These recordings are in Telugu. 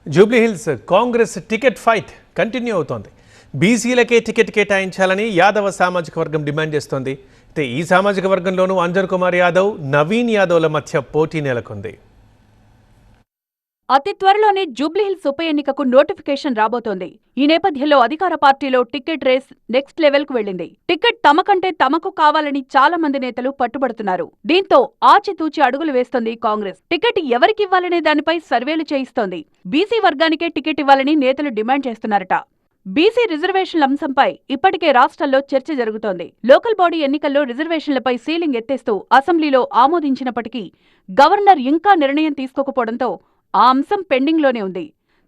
Jubilee Hills Congress ticket fight continue అవుతోంది. బీసీలకే టికెట్ కేటాయించాలని యాదవ సామాజిక వర్గం డిమాండ్ చేస్తోంది. అయితే ఈ సామాజిక వర్గంలోనూ అంజన్ కుమార్ యాదవ్, నవీన్ యాదవ్ల మధ్య పోటీ నెలకొంది. అతి త్వరలోనే జూబ్లీహిల్స్ ఉప ఎన్నికకు నోటిఫికేషన్ రాబోతోంది. ఈ నేపథ్యంలో అధికార పార్టీలో టికెట్ రేస్ నెక్స్ట్ లెవెల్ కు వెళ్లింది. టికెట్ తమకంటే తమకు కావాలని చాలా మంది నేతలు పట్టుబడుతున్నారు. దీంతో ఆచితూచి అడుగులు వేస్తోంది కాంగ్రెస్. టికెట్ ఎవరికివ్వాలనే దానిపై సర్వేలు చేయిస్తోంది. బీసీ వర్గానికే టికెట్ ఇవ్వాలని నేతలు డిమాండ్ చేస్తున్నారట. బీసీ రిజర్వేషన్ల అంశంపై ఇప్పటికే రాష్ట్రాల్లో చర్చ జరుగుతోంది. లోకల్ బాడీ ఎన్నికల్లో రిజర్వేషన్లపై సీలింగ్ ఎత్తేస్తూ అసెంబ్లీలో ఆమోదించినప్పటికీ గవర్నర్ ఇంకా నిర్ణయం తీసుకోకపోవడంతో ఆ అంశం పెండింగ్లోనే ఉంది.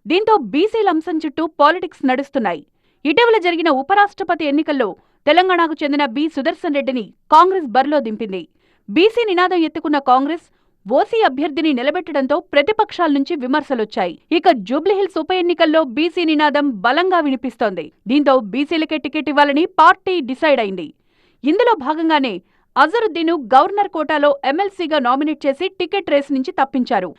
దీంతో బీసీల అంశం చుట్టూ పాలిటిక్స్ నడుస్తున్నాయి. ఇటీవల జరిగిన ఉపరాష్ట్రపతి ఎన్నికల్లో తెలంగాణకు చెందిన బి సుదర్శన్ రెడ్డిని కాంగ్రెస్ బరిలో దింపింది. బీసీ నినాదం ఎత్తుకున్న కాంగ్రెస్ ఓసీ అభ్యర్థిని నిలబెట్టడంతో ప్రతిపక్షాల నుంచి విమర్శలొచ్చాయి. ఇక జూబ్లీహిల్స్ ఉప ఎన్నికల్లో బీసీ నినాదం బలంగా వినిపిస్తోంది. దీంతో బీసీలకే టికెట్ ఇవ్వాలని పార్టీ డిసైడ్ అయింది. ఇందులో భాగంగానే అజరుద్దీన్ను గవర్నర్ కోటాలో ఎమ్మెల్సీగా నామినేట్ చేసి టికెట్ రేసు నుంచి తప్పించారు.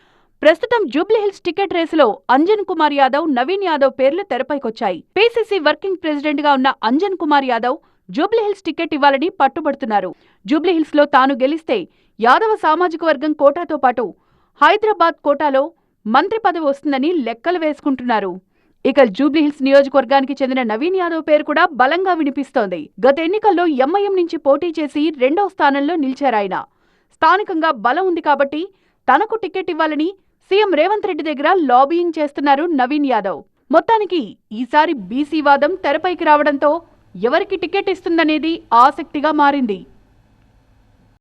ప్రస్తుతం జూబ్లీహిల్స్ టికెట్ రేసులో అంజన్ కుమార్ యాదవ్, నవీన్ యాదవ్ పేర్లు తెరపైకొచ్చాయి. పీసీసీ వర్కింగ్ ప్రెసిడెంట్ గా ఉన్న అంజన్ కుమార్ యాదవ్ జూబ్లీహిల్స్ టికెట్ ఇవ్వాలని పట్టుబడుతున్నారు. జూబ్లీహిల్స్ లో తాను గెలిస్తే యాదవ సామాజిక వర్గం కోటాతో పాటు హైదరాబాద్ కోటాలో మంత్రి పదవి వస్తుందని లెక్కలు వేసుకుంటున్నారు. ఇక జూబ్లీహిల్స్ నియోజకవర్గానికి చెందిన నవీన్ యాదవ్ పేరు కూడా బలంగా వినిపిస్తోంది. గత ఎన్నికల్లో ఎంఐఎం నుంచి పోటీ చేసి 2వ స్థానంలో నిలిచారాయన. స్థానికంగా బలం ఉంది కాబట్టి తనకు టికెట్ ఇవ్వాలని సీఎం రేవంత్ రెడ్డి దగ్గర లాబియింగ్ చేస్తున్నారు నవీన్ యాదవ్. మొత్తానికి ఈసారి బీసీ వాదం తెరపైకి రావడంతో ఎవరికి టికెట్ ఇస్తుందనేది ఆసక్తిగా మారింది.